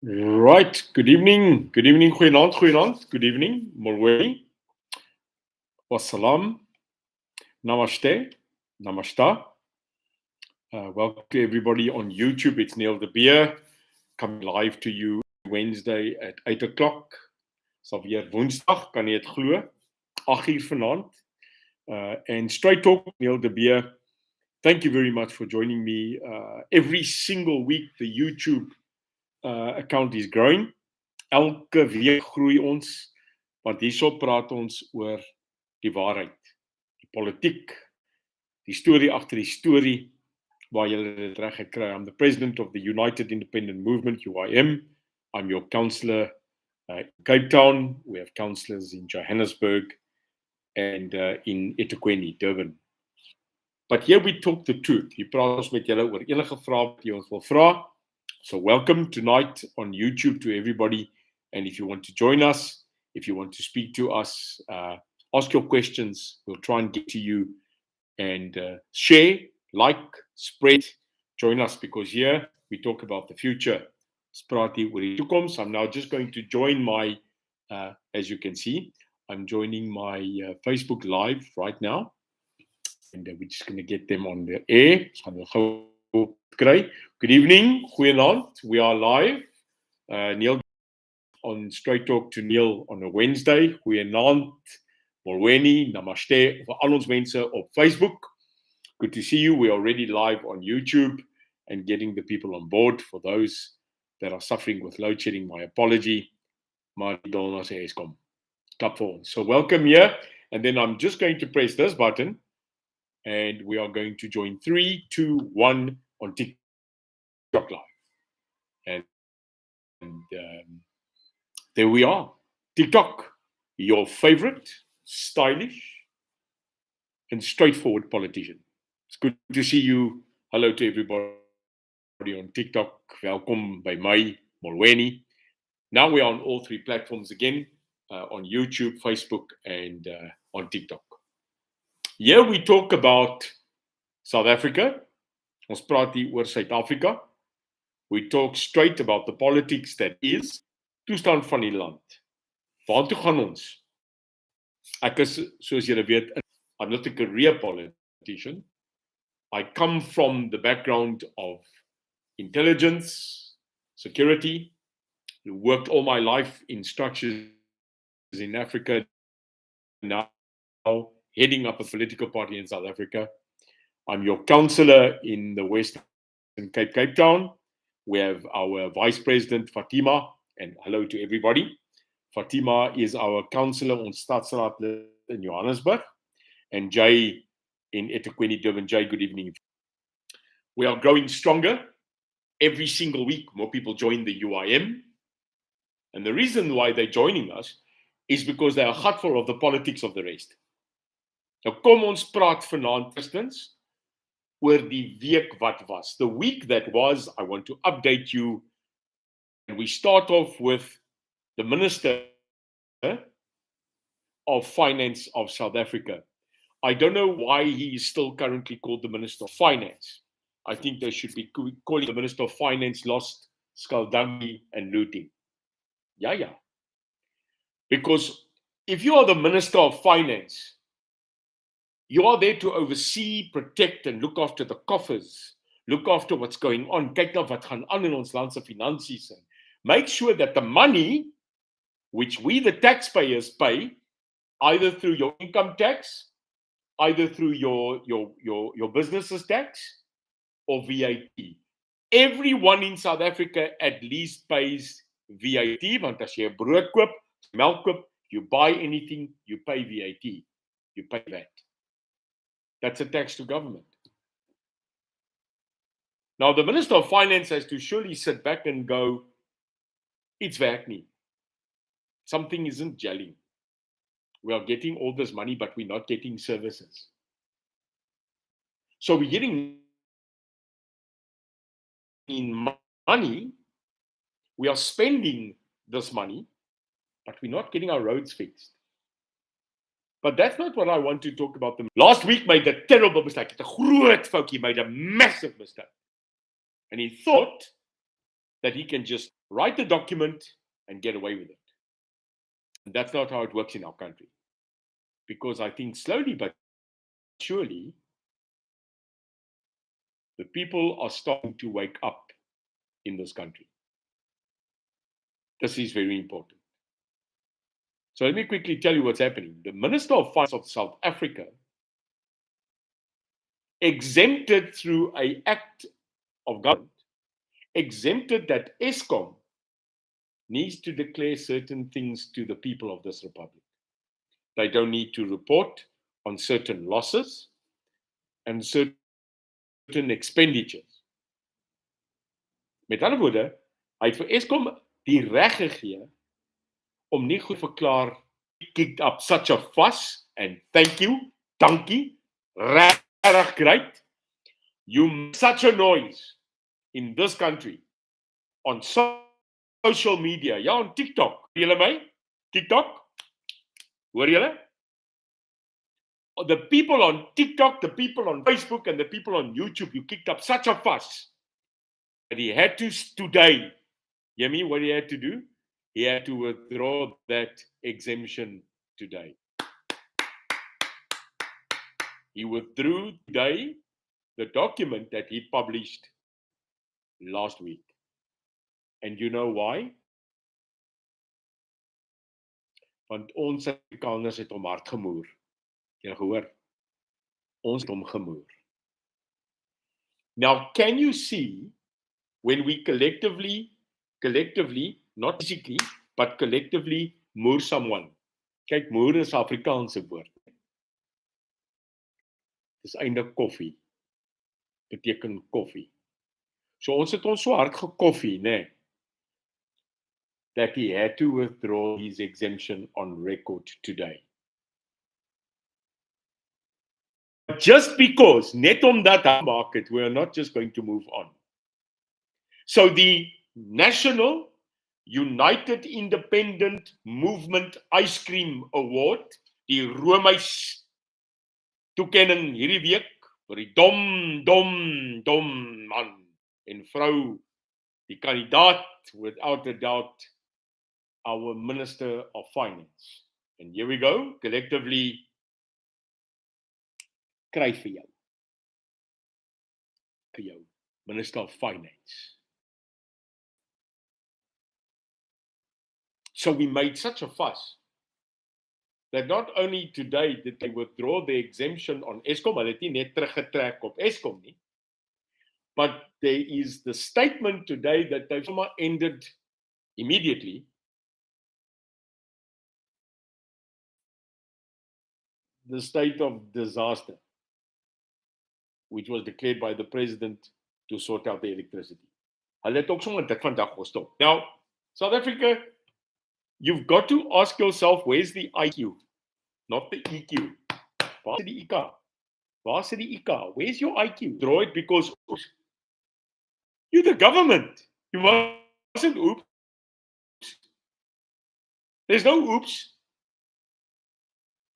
Right. Good evening. Good evening, goeienaand, goeienaand. Good evening, Molweni. Wassalam. Namaste. Namashta. Welcome to everybody on YouTube. It's Neil de Beer coming live to you Wednesday at 8 o'clock. Sal weer Woensdag, kan jy dit glo? 8 uur vanaand. And Straight Talk, Neil de Beer. Thank you very much for joining me. Every single week, the YouTube account is growing. Elke week groei ons, want hierso praat ons oor die waarheid, die politiek, die storie agter die storie, waar jy dit reg gekry. I'm the president of the United Independent Movement, UIM. I'm your councillor in Cape Town. We have councillors in Johannesburg and in eThekwini, Durban. But here we talk the truth. Hier praat ons met julle oor enige vrae wat jy ons wil vra. So welcome tonight on YouTube to everybody. And if you want to join us, if you want to speak to us, ask your questions. We'll try and get to you and share, like, spread, join us, because here we talk about the future. I'm now just going to join my, as you can see, I'm joining my Facebook Live right now. And we're just going to get them on the air. Good evening, goeienaand. We are live. Neil on Straight Talk to Neil on a Wednesday. Goeienaand, Molweni, namaste, vir al ons mense op Facebook. Good to see you. We're already live on YouTube and getting the people on board. For those that are suffering with load shedding, my apology. So welcome here. And then I'm just going to press this button and we are going to join 3, 2, 1 on TikTok Live. And there we are. TikTok, your favorite, stylish, and straightforward politician. It's good to see you. Hello to everybody on TikTok. Welkom by my, Molweni. Now we are on all three platforms again, on YouTube, Facebook, and on TikTok. Here we talk about South Africa. Ons praat hier oor Suid-Afrika. We talk straight about the politics that is. Toestand van die land. Waartoe gaan ons? Ek is, soos julle weet, I'm not a career politician. I come from the background of intelligence, security. I worked all my life in structures in Africa. Now heading up a political party in South Africa. I'm your councillor in the Western Cape Town. We have our Vice President, Fatima, and hello to everybody. Fatima is our councillor on Staatsraad in Johannesburg. And Jay in eThekwini, Durban. Jay, good evening. We are growing stronger. Every single week, more people join the UIM. And the reason why they're joining us is because they are hurtful of the politics of the rest. Nou kom ons praat vanaand eerstens oor die week wat was. The week that was, I want to update you. And we start off with the Minister of Finance of South Africa. I don't know why he is still currently called the Minister of Finance. I think they should be calling the Minister of Finance lost, skullduggery, and looting. Yeah. Because if you are the Minister of Finance, you are there to oversee, protect, and look after the coffers. Look after what's going on. Kyk na wat gaan aan in ons land se finansies. Make sure that the money, which we the taxpayers pay, either through your income tax, either through your business's tax, or VAT. Everyone in South Africa at least pays VAT, want as jy brood koop, melk koop, you buy anything, you pay VAT. You pay that. That's a tax to government. Now, the Minister of Finance has to surely sit back and go, it's werk nie. Something isn't gelling. We are getting all this money, but we're not getting services. So we're getting in money, we are spending this money, but we're not getting our roads fixed. But that's not what I want to talk about. Last week made a terrible mistake. It's a groot fout. He made a massive mistake. And he thought that he can just write the document, and get away with it. And that's not how it works in our country. Because I think slowly but surely, the people are starting to wake up in this country. This is very important. So let me quickly tell you what's happening. The Minister of Finance of South Africa exempted through an act of government, exempted that Eskom needs to declare certain things to the people of this republic. They don't need to report on certain losses and certain expenditures. Met ander woorde, hy het vir Eskom die reg gegee om nie goed verklaar, kicked up such a fuss, and thank you, dankie, regtig great. You make such a noise in this country on social media, ja, on TikTok. Hoor julle my? TikTok? Hoor julle? The people on TikTok, the people on Facebook, and the people on YouTube, you kicked up such a fuss that he had to today, you mean what he had to do? He had to withdraw that exemption today. He withdrew today the document that he published last week. And you know why? Want ons Afrikaners het hom hard gemoer. Jy gehoor? Ons het hom gemoer. Now, can you see when we collectively, not physically, but collectively moer someone? Kyk, moer is Afrikaanse woord. Dis eintlik koffie. Beteken koffie. So ons het ons so hard gekoffie, né? That he had to withdraw his exemption on record today. Just because, net omdat hy maak het, we are not just going to move on. So the National United Independent Movement Ice Cream Award, die Roomys toekenning hierdie week vir die dom man en vrou, die kandidaat, without a doubt, our Minister of Finance. And here we go, collectively, kry vir jou, Minister of Finance. So we made such a fuss that not only today did they withdraw the exemption on Eskom, hulle het nie net teruggetrek op Eskom nie, but there is the statement today that they've ended immediately the state of disaster, which was declared by the president to sort out the electricity. Hulle het ook sommer dit vandag gestop. Now, South Africa, you've got to ask yourself, where's the IQ? Not the EQ. Waar is die IK? Waar is die IK? Where's your IQ? Draw it because you're the government. You mustn't oops. There's no oops.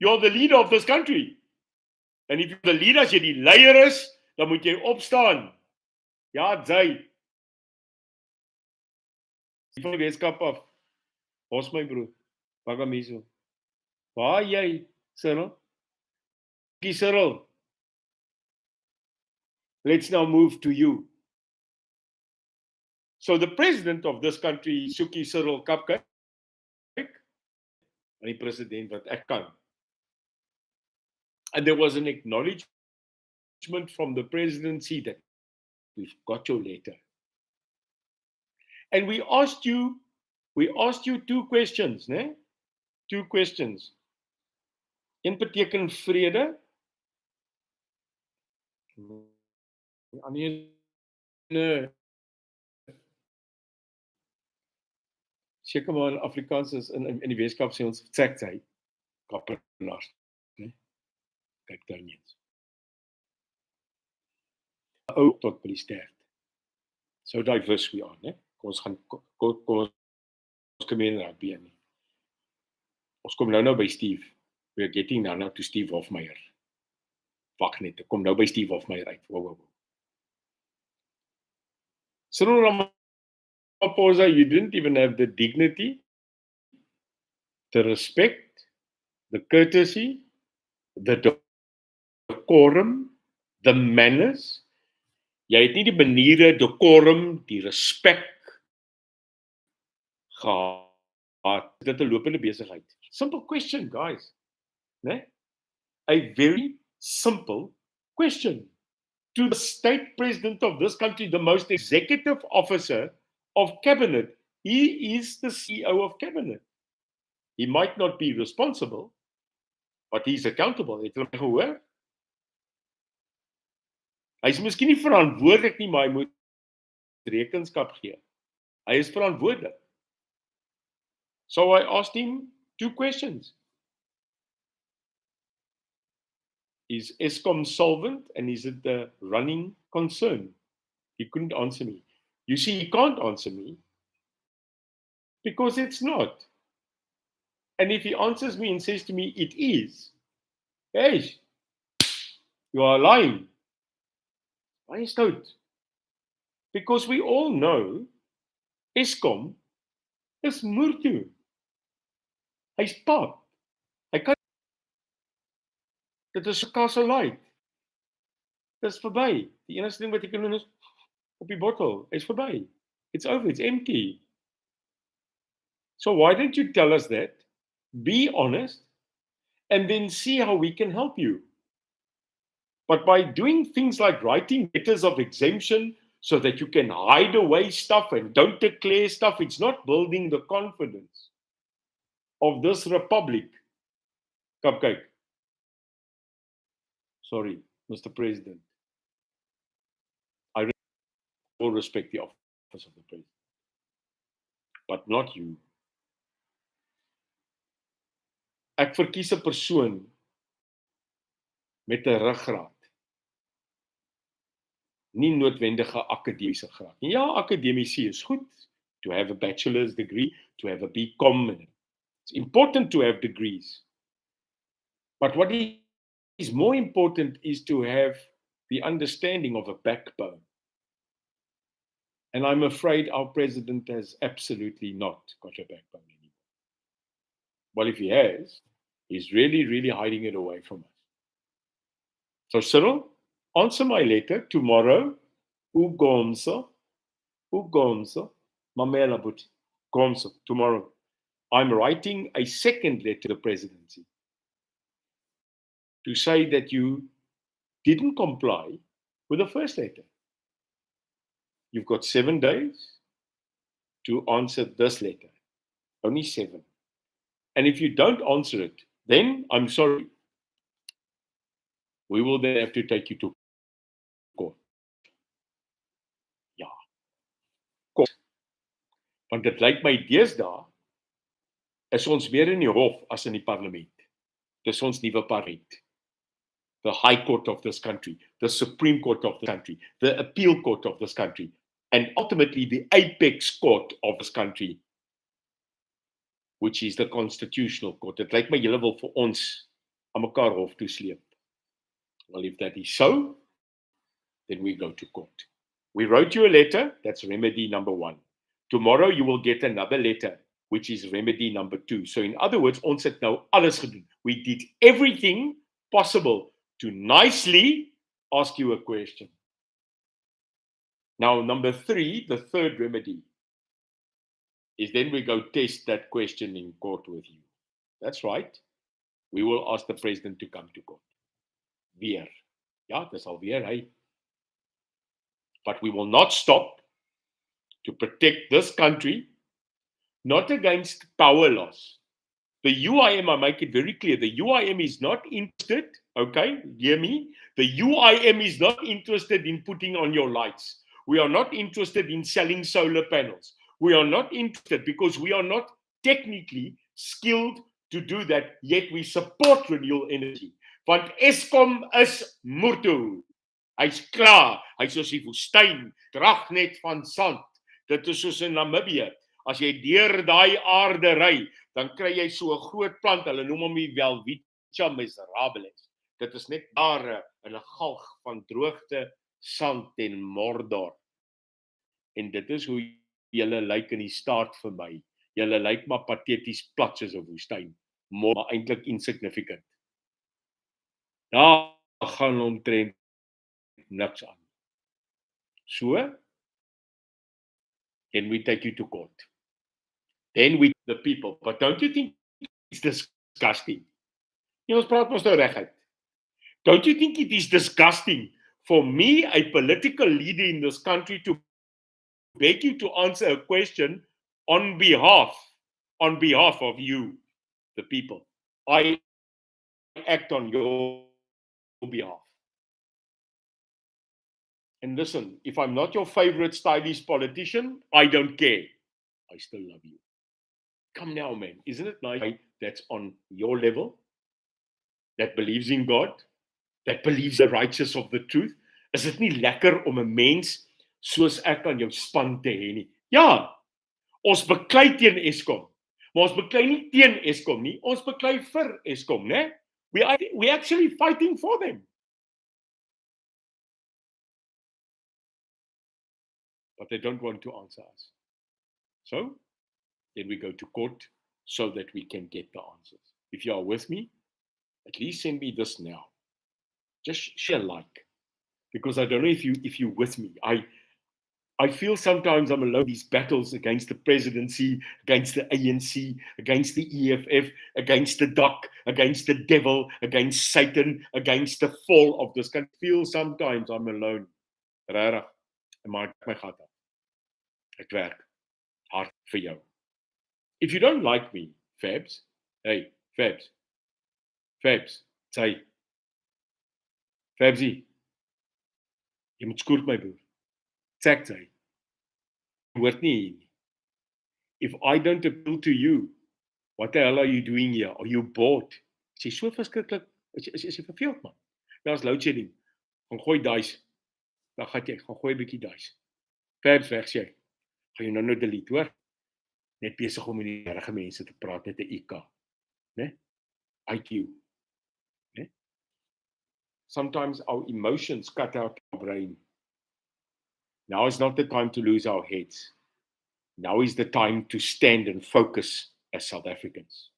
You're the leader of this country. And if you're the leader, as jy die leier is, dan moet jy opstaan. Ja, jy. Van die wetenskap af. Ons my broer. Bagamiso. Waar jy, Cyril? Cyril. Let's now move to you. So the president of this country, Suki Cyril Kapke, and the president wat ek kan. And there was an acknowledgement from the presidency that we've got your letter. And we asked you two questions, né? Two questions. Een beteken vrede. Seker maar in Afrikaans is in die wetenskap sê ons tsek kappenaars, né? Kyk daar nie eens. Ou tot by die sterf. So diverse we are, né? Kom ons kom in rugby nie. Ons kom nou by Steve. We're getting now to Steve Hofmeyer. Wag net, kom nou by Steve Hofmeyer uit. Wow. Cyril Ramaphosa, you didn't even have the dignity, the respect, the courtesy, the decorum, the manners. Jy het nie die maniere, decorum, die respek gehad. Dit 'n lopende besigheid. Simple question, guys. Né? A very simple question. To the state president of this country, the most executive officer of cabinet. He is the CEO of cabinet. He might not be responsible, but he's accountable. Het jy gehoor? Hy is miskien nie verantwoordelik nie, maar hy moet rekenskap gee. Hy is verantwoordelik. So I asked him 2 questions. Is Eskom solvent and is it a running concern? He couldn't answer me. You see, he can't answer me because it's not. And if he answers me and says to me, it is, hey, you are lying. Why is that? Because we all know Eskom is Murtu. Hy's pap. Hy kan dit is 'n kasselite. Dis verby. Die enigste ding wat jy kan doen is op die bottel. It's verby. It's over. It's empty. So why don't you tell us that? Be honest and then see how we can help you. But by doing things like writing letters of exemption so that you can hide away stuff and don't declare stuff, it's not building the confidence of this republic. Cupcake. Sorry, Mr. President. I will respect the office of the president, but not you. Ek verkies 'n persoon met 'n ruggraat. Nie noodwendige akademiese graad. Ja, akademiese is goed. To have a bachelor's degree, to have a BCom. It's important to have degrees. But what is more important is to have the understanding of a backbone. And I'm afraid our president has absolutely not got a backbone anymore. Well, if he has, he's really, really hiding it away from us. So, Cyril, answer my letter tomorrow. Ugomso, Mamela Buti, Gomso, tomorrow. I'm writing a second letter to the presidency to say that you didn't comply with the first letter. You've got 7 days to answer this letter. Only 7. And if you don't answer it, then I'm sorry. We will then have to take you to court. Ja. Court. Want dit lyk my deesdae is ons meer in die hof as in die parlement. Dis ons nuwe parlement. The High Court of this country, the Supreme Court of the country, the Appeal Court of this country, and ultimately the apex court of this country, which is the Constitutional Court. Dit lyk my julle wil vir ons aan mekaar hof toe sleep. Well, if that is so, then we go to court. We wrote you a letter, that's remedy number 1. Tomorrow you will get another letter, which is remedy number 2. So in other words, ons het nou alles gedoen. We did everything possible to nicely ask you a question. Now, number 3, the third remedy, is then we go test that question in court with you. That's right. We will ask the president to come to court. Weer. Ja, dis alweer hy. But we will not stop to protect this country, not against power loss. The UIM, I make it very clear, the UIM is not interested, okay, hear me? The UIM is not interested in putting on your lights. We are not interested in selling solar panels. We are not interested because we are not technically skilled to do that, yet we support renewable energy. Want Eskom is Murtu. Hy's klaar. Hy's soos die woestyn, drag net van sand. Dit is soos in Namibië. As jy deur daai aarde ry, dan kry jy so 'n groot plant, hulle noem hom die Welwitschia miserabilis. Dit is net daar in 'n galg van droogte, sand en mordor. En dit is hoe julle lyk in die staart vir my. Julle lyk maar pateties plat soos 'n woestyn, maar eintlik insignificant. Daar gaan omtrent niks aan. So, then we take you to court. Then we the people. But don't you think it's disgusting? Ons praat mos nou reguit. Don't you think it is disgusting for me, a political leader in this country, to beg you to answer a question on behalf of you, the people? I act on your behalf. And listen, if I'm not your favorite stylish politician, I don't care. I still love you. Come now, man. Isn't it nice that's on your level, that believes in God, that believes the righteous of the truth? Is dit nie lekker om 'n mens soos ek aan jou span te hê nie? Ja, ons beklei teen Eskom, maar ons beklei nie teen Eskom nie, ons beklei vir Eskom, né? We actually fighting for them. But they don't want to answer us. So, then we go to court so that we can get the answers. If you are with me, at least send me this now. Just share like. Because I don't know if you're with me. I feel sometimes I'm alone in these battles against the presidency, against the ANC, against the EFF, against the DOC, against the devil, against Satan, against the fall of this country. I feel sometimes I'm alone. Rarig. En maak my gat af. Ek werk hard vir jou. If you don't like me, Fabs, hey, Fabs, say, Fabsie, jy moet skoor my broer. Sê. Hoort nie. If I don't appeal to you, what the hell are you doing here? Are you bored? Is jy so verskriklik? Is jy verveeld, man? Daar's load shedding. Gaan gooi dice. Dan gaan jy, gaan gooi 'n bietjie dice. Fabs weg sê. Gaan jy nou delete, hoor? Net besig om met die regte mense te praat met 'n IQ, né? IQ, né? Sometimes our emotions cut out our brain. Now is not the time to lose our heads. Now is the time to stand and focus as South Africans.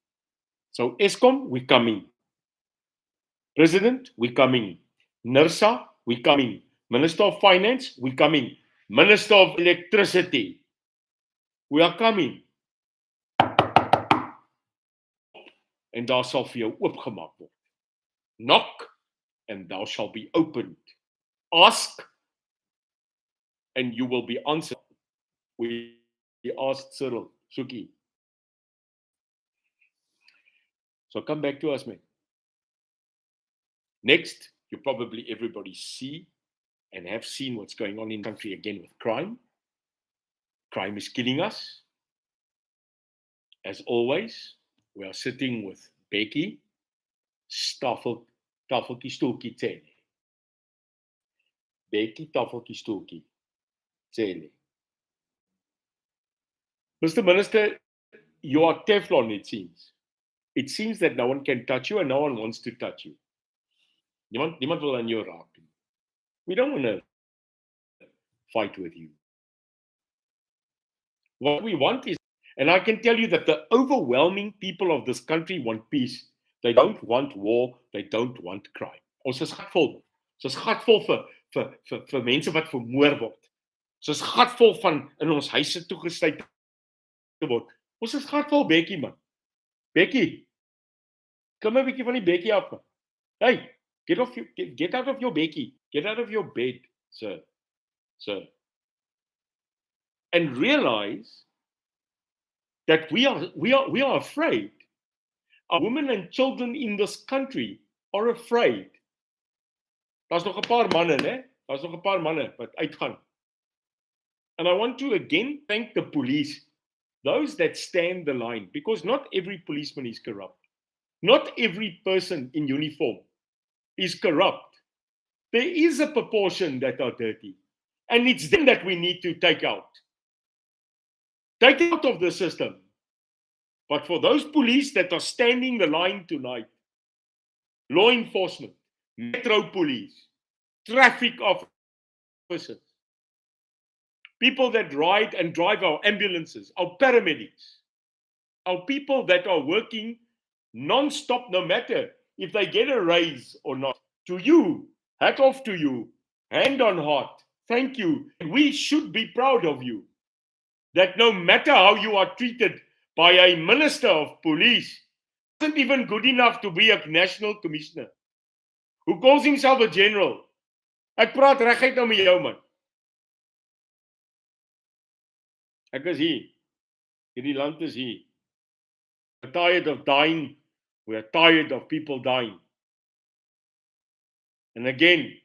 So Eskom, we coming. President, we coming. NERSA, we coming. Minister of Finance, we coming. Minister of Electricity, we are coming. En daar sal vir jou oopgemaak word. Knock, and thou shall be opened. Ask, and you will be answered. We asked Cyril, Suki. So come back to us, man. Next, you probably everybody see and have seen what's going on in the country again with crime. Crime is killing us. As always, we are sitting with Becky, Tafeltjie stoeltjie Tsele. Becky, Tafeltjie stoeltjie Tsele. Mr. Minister, you are Teflon, it seems. It seems that no one can touch you and no one wants to touch you. Niemand wil aan jou raak. We don't want to fight with you. What we want is, and I can tell you that the overwhelming people of this country want peace. They don't want war. They don't want crime. Ons is gatvol. Ons is gatvol vir mense wat vermoor word. Ons is gatvol van in ons huise toegesluit te word. Ons is gatvol, Becky, man. Becky, klim 'n bietjie van die Becky af, man. Hey, get out of your Becky. Get out of your bed, sir. And realize that we are afraid. Our women and children in this country are afraid. Daar's nog 'n paar manne, né? Daar's nog 'n paar manne wat uitgaan. And I want to again thank the police, those that stand the line, because not every policeman is corrupt. Not every person in uniform is corrupt. There is a proportion that are dirty. And it's them that we need to take out. Take out of the system. But for those police that are standing the line tonight, law enforcement, metro police, traffic officers, people that ride and drive our ambulances, our paramedics, our people that are working non-stop, no matter if they get a raise or not. To you, hat off to you, hand on heart, thank you. We should be proud of you. That no matter how you are treated by a minister of police, isn't even good enough to be a national commissioner, who calls himself a general. Ek praat reguit nou met jou, man. Ek is hier. Hierdie land is hier. We're tired of dying. We're tired of people dying. And again,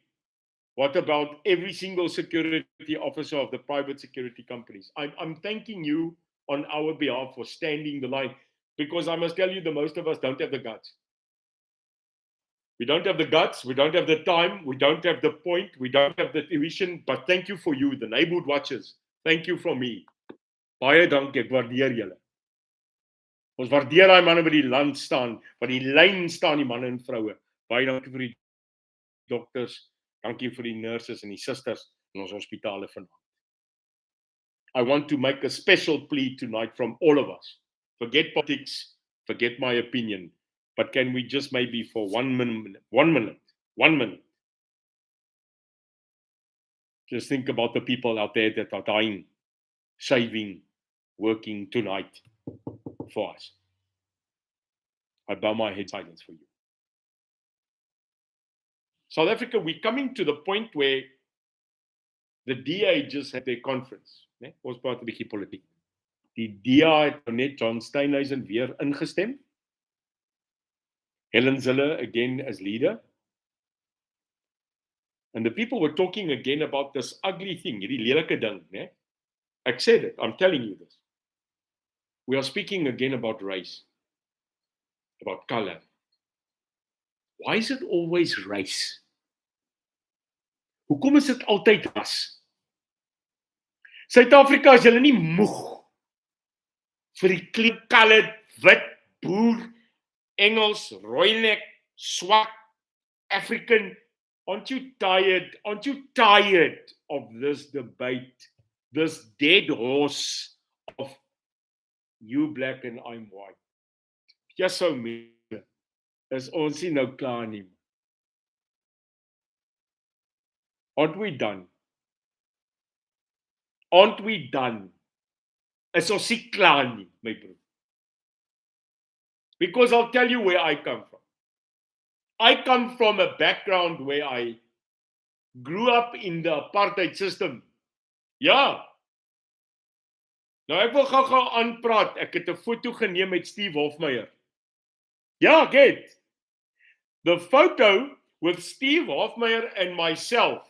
what about every single security officer of the private security companies? I'm thanking you on our behalf for standing the line, because I must tell you, the most of us don't have the guts. We don't have the guts, we don't have the time, we don't have the point, we don't have the vision, but thank you for you, the neighborhood watchers. Thank you from me. Baie dankie, ek waardeer julle. Ons waardeer daai manne wat die land staan, wat die lyn staan, die manne en vroue. Baie dankie vir die dokters, dankie vir die nurses en die sisters in ons hospitale vanaand. I want to make a special plea tonight from all of us. Forget politics, forget my opinion, but can we just maybe for 1 minute, just think about the people out there that are dying, saving, working tonight for us. I bow my head in silence for you. South Africa, we're coming to the point where the DA just had their conference. Ons praat 'n bietjie politiek. Die DA het net John Steenhuisen weer ingestem. Helen Zille again as leader. And the people were talking again about this ugly thing, hierdie lelike ding, né? Ek said it, I'm telling you this. We are speaking again about race, about color. Why is it always race? Hoekom is dit altyd ras? Suid-Afrika, is julle nie moeg vir die clean colored, wit, boer, Engels, rooinek, swak, African? Aren't you tired? Aren't you tired of this debate, this dead horse of you black and I'm white? Just so me, is ons nie nou klaar nie. Aren't we done? Aren't we done? Is ons nie klaar nie, my broer? Because I'll tell you where I come from. I come from a background where I grew up in the apartheid system. Ja. Nou ek wil gou aanpraat. Ek het 'n foto geneem met Steve Hofmeyer. Ja, ek het. The photo with Steve Hofmeyer and myself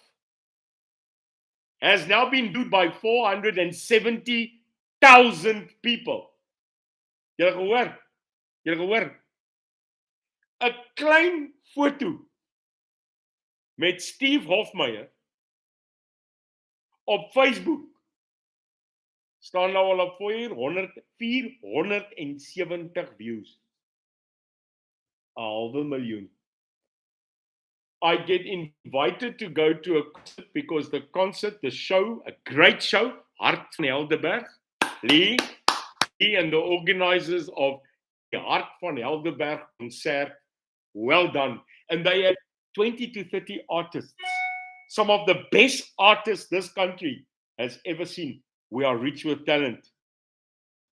has now been viewed by 470,000 people. Julle gehoor? Julle gehoor? 'n klein foto met Steve Hofmeyer op Facebook staan nou al op 470 views. 500,000. I get invited to go to a concert because the concert, the show, a great show, Hart van Helderberg, Lee and the organizers of the Hart van Helderberg concert, well done. And they had 20 to 30 artists, some of the best artists this country has ever seen. We are rich with talent.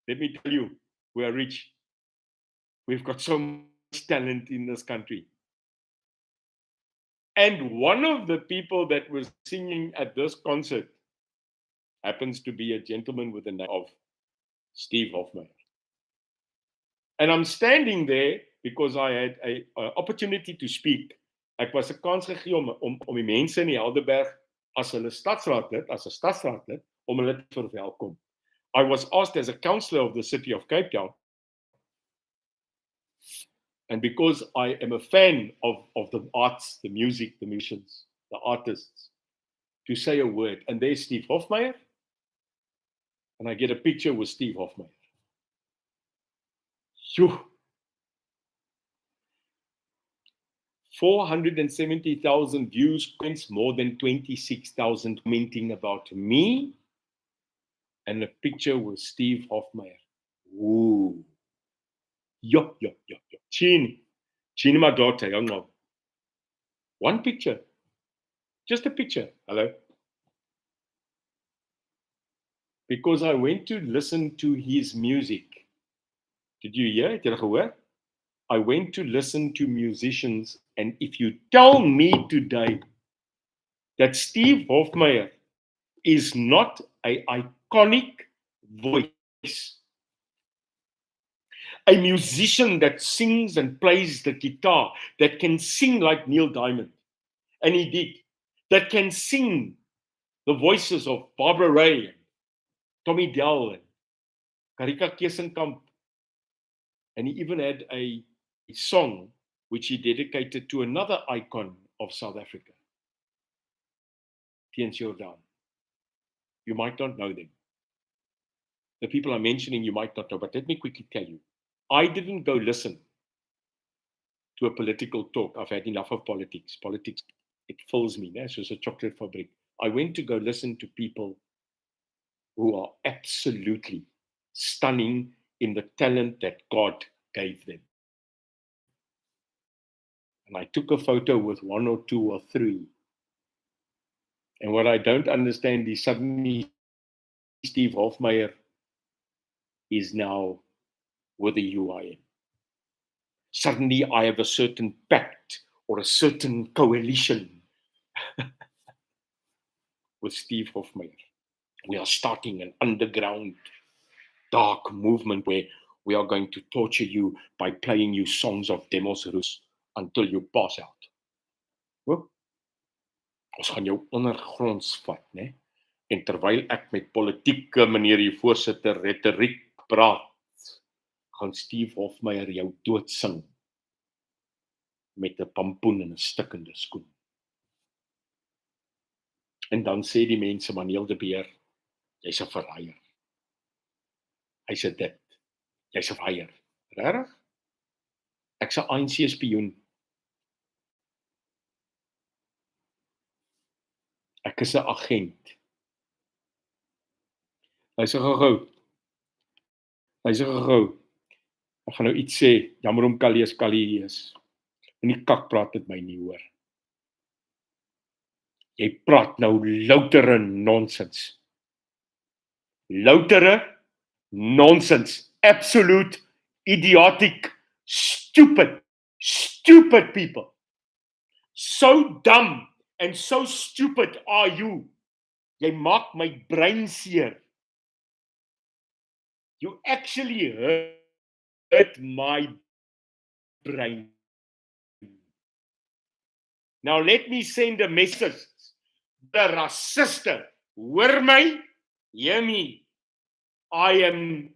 Let me tell you, we are rich. We've got so much talent in this country. And one of the people that was singing at this concert happens to be a gentleman with the name of Steve Hofmeyer. And I'm standing there because I had an opportunity to speak. Ek was 'n kans gegee om die mense in die Helderberg as hulle stadsraadlid, as 'n stadsraadlid, om hulle te verwelkom. I was asked as a councillor of the city of Cape Town, and because I am a fan of the arts, the music, the musicians, the artists, to say a word. And there's Steve Hofmeyer, and I get a picture with Steve Hofmeyer. Phew. 470,000 views, more than 26,000 commenting about me and a picture with Steve Hofmeyr. Ooh. Yo. Chini, my daughter, young mom. One picture. Just a picture. Hello. Because I went to listen to his music. Did you hear it? I went to listen to musicians, and if you tell me today that Steve Hofmeyr is not an iconic voice, a musician that sings and plays the guitar, that can sing like Neil Diamond, and he did, that can sing the voices of Barbara Ray, and Tommy Dell, and Karika Kesenkamp, and he even had a song which he dedicated to another icon of South Africa, Theuns Jordan. You might not know them. The people I'm mentioning you might not know, but let me quickly tell you. I didn't go listen to a political talk. I've had enough of politics. Politics, it fills me. That's just a chocolate fabric. I went to go listen to people who are absolutely stunning in the talent that God gave them. And I took a photo with one or two or three. And what I don't understand is suddenly Steve Hofmeyr is now with the UIM. Suddenly I have a certain pact or a certain coalition with Steve Hofmeyr. We are starting an underground dark movement where we are going to torture you by playing you songs of Demos Roos until you pass out. Hoop. Ons gaan jou ondergronds vat, né? En terwyl ek met politieke meneer die voorsitter retoriek praat, gaan Steve Hofmeyr jou doodsing met 'n pampoen en 'n stikkende skoen. En dan sê die mense, maar Neil de Beer, jy's 'n verraaier. Hy sê dit. Jy's 'n verraaier. Regtig? Ek's 'n ANC spioen. Ek is 'n agent. Hy sê gou. Ek gaan nou iets sê, jammer om Kali is. En die kak praat met my nie hoor. Jy praat nou loutere nonsens. Loutere nonsens. Absolute idiotic, stupid people. So dumb and so stupid are you. Jy maak my brein seer. You actually hurt my brain. Now let me send a message. The raciste, hoor my? Hear me. I am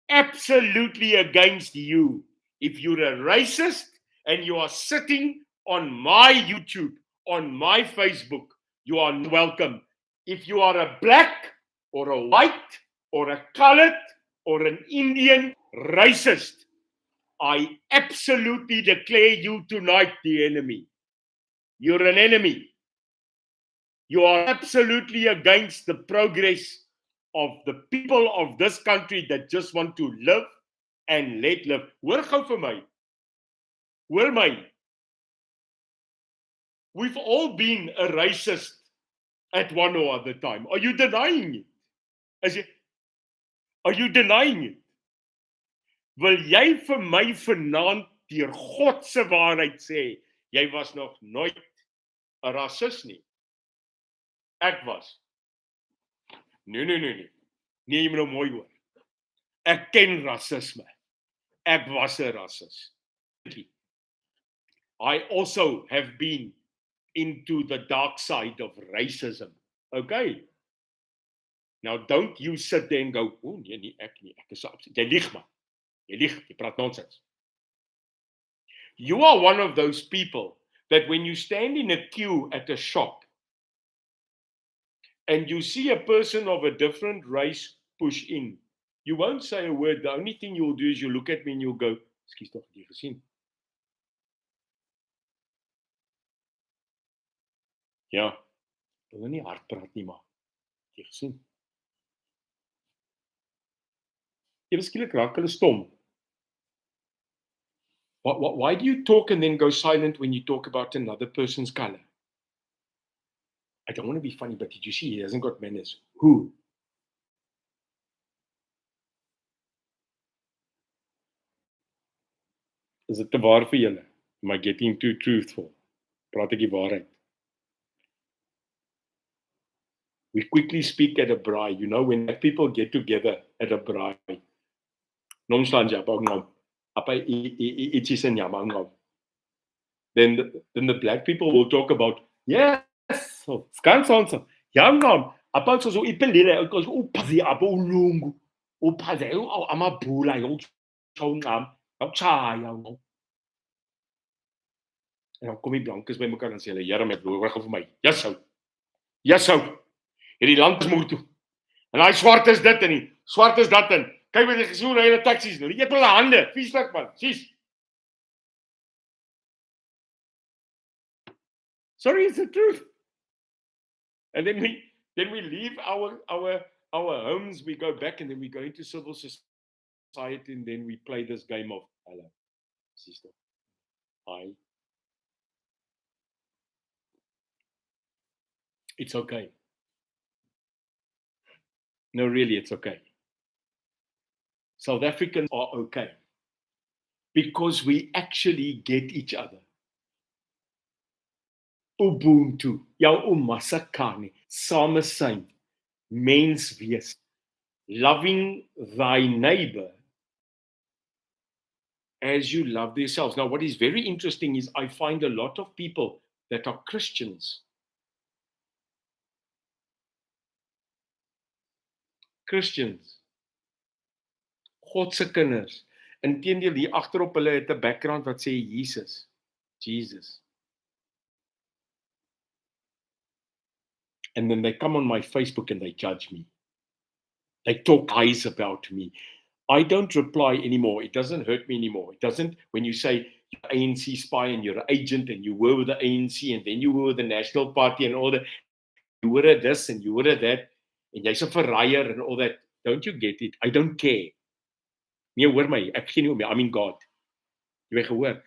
absolutely against you. If you're a racist and you are sitting on my YouTube, on my Facebook, you are welcome. If you are a black or a white or a colored or an Indian racist, I absolutely declare you tonight the enemy. You're an enemy. You are absolutely against the progress of the people of this country that just want to live and let live. Hoor gou vir my. Hoor my. We've all been a racist at one or other time. Are you denying it? Are you denying it? Wil jy vir my vanaand deur God se waarheid sê, jy was nog nooit 'n rasis nie? Ek was. Nee. Nee, jy moet nou mooi hoor. Ek ken rasisme. Ek was 'n rasis. I also have been into the dark side of racism. Okay? Now don't you sit there and go, "Oh nee, ek is absoluut." Jy lieg man. Jy praat nonsens. You are one of those people that when you stand in a queue at a shop and you see a person of a different race push in, you won't say a word. The only thing you'll do is you look at me and you'll go, "Ekskuus tog, jy gesien?" Ja, wil nie hard praat nie, maar jy gesien. Ewe skielik raak hulle stom. Why do you talk and then go silent when you talk about another person's color? I don't want to be funny, but did you see he hasn't got manners? Who? Is dit te waar vir julle? Am I getting too truthful? Praat ek die waarheid? We quickly speak at a braai. You know, when people get together at a braai, nomslanja bangom, apa ichis en yamangom. Then the black people will talk about, yes, skansonso, yangom, apa so ipelile, because upazi apa ulungu, upazi amabhula yongchongam, yongchaya ngo. En dan kom die blankes by mekaar en sê hulle, Here, met bloed vir my. Yes, hierdie land is moer toe. En daai swart is dit en die swart is dat en kyk wat jy gesien hoe hulle taksies nou. Jy het hulle hande, vieslik man. Sies. Sorry, it's the truth. And then we leave our homes, we go back and then we go into civil society and then we play this game of hello, sister. Hi. It's okay. No, really, it's okay. South Africans are okay because we actually get each other. Ubuntu, jou umasakani, samesyn, mens wees, loving thy neighbor as you love yourselves. Now, what is very interesting is I find a lot of people that are Christians. God se kinders. Inteendeel hier agterop hulle het 'n background wat sê Jesus. And then they come on my Facebook and they judge me. They talk lies about me. I don't reply anymore. It doesn't hurt me anymore. It doesn't, when you say you're an ANC spy and you're an agent and you were with the ANC and then you were with the National Party and all that, you were at this and you were at that, and jy's 'n verraaier and all that. Don't you get it? I don't care. Nee, hoor my, ek gee nie om nie. I mean God. Jy het gehoor.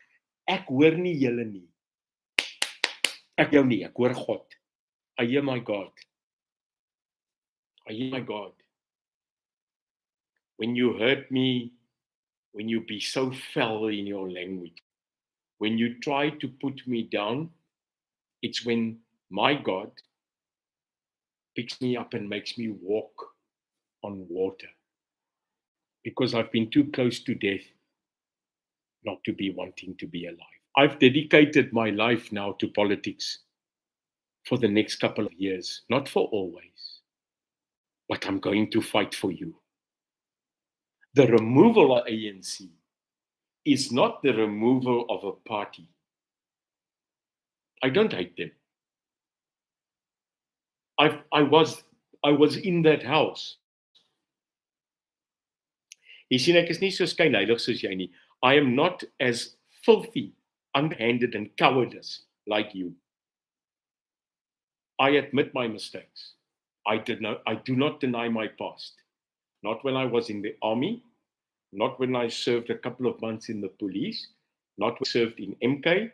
Ek hoor nie julle nie. Ek jou nie, ek hoor God. I hear my God. When you hurt me, when you be so foul in your language, when you try to put me down, it's when my God picks me up and makes me walk on water. Because I've been too close to death not to be wanting to be alive. I've dedicated my life now to politics for the next couple of years, not for always, but I'm going to fight for you. The removal of ANC is not the removal of a party. I don't hate them. I was in that house. Jy sien, ek is nie so skynheilig soos jy nie. I am not as filthy, underhanded and cowardice like you. I admit my mistakes. I do not deny my past. Not when I was in the army, not when I served a couple of months in the police, not when I served in MK,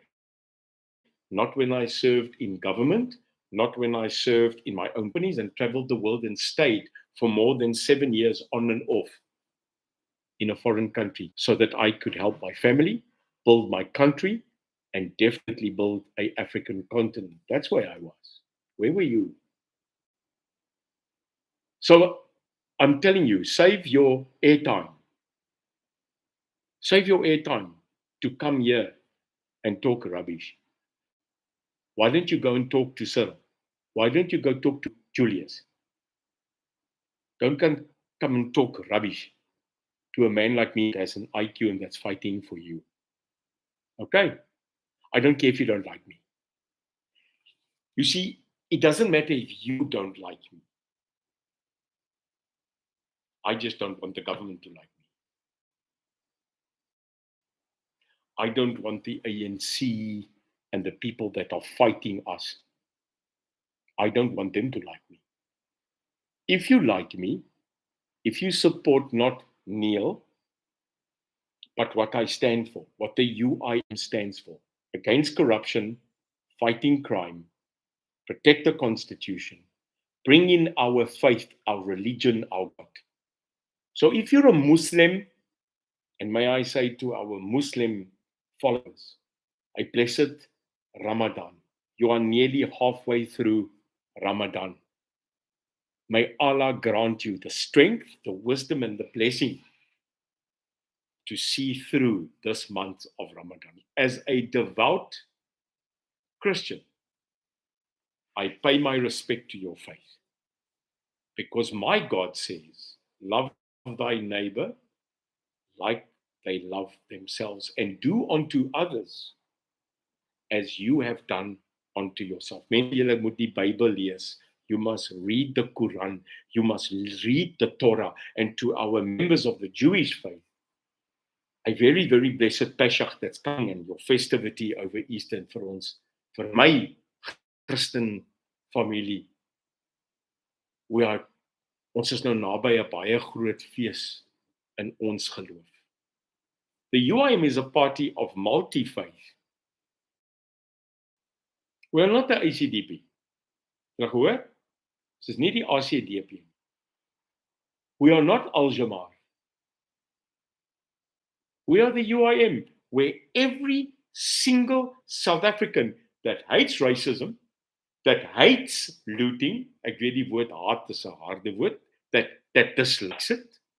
not when I served in government, not when I served in my own companies and traveled the world and stayed for more than 7 years on and off in a foreign country so that I could help my family, build my country, and definitely build an African continent. That's where I was. Where were you? So I'm telling you, save your airtime. Save your airtime to come here and talk rubbish. Why don't you go and talk to Cyril? Why don't you go talk to Julius? Don't come and talk rubbish to a man like me that has an IQ and that's fighting for you. Okay? I don't care if you don't like me. You see, it doesn't matter if you don't like me. I just don't want the government to like me. I don't want the ANC and the people that are fighting us. I don't want them to like me. If you like me, if you support not kneel, but what I stand for, what the UIM stands for: against corruption, fighting crime, protect the Constitution, bring in our faith, our religion, our God. So if you're a Muslim, and may I say to our Muslim followers, a blessed Ramadan. You are nearly halfway through Ramadan. May Allah grant you the strength, the wisdom, and the blessing to see through this month of Ramadan. As a devout Christian, I pay my respect to your faith, because my God says, love thy neighbor like they love themselves, and do unto others as you have done unto yourself. Mense, julle moet die Bybel lees. You must read the Quran. You must read the Torah. And to our members of the Jewish faith, a very, very blessed Pesach that's coming, and your festivity over Easter vir ons, vir my Christen familie. Ons is nou naby 'n baie groot fees in ons geloof. The UIM is a party of multi-faith. We are not the ACDP. Jy gehoor? Dit is nie die ACDP. We are not Al-Jamar. We are the UIM, where every single South African that hates racism, that hates looting, ek weet die woord haat is 'n harde woord, that dislikes it,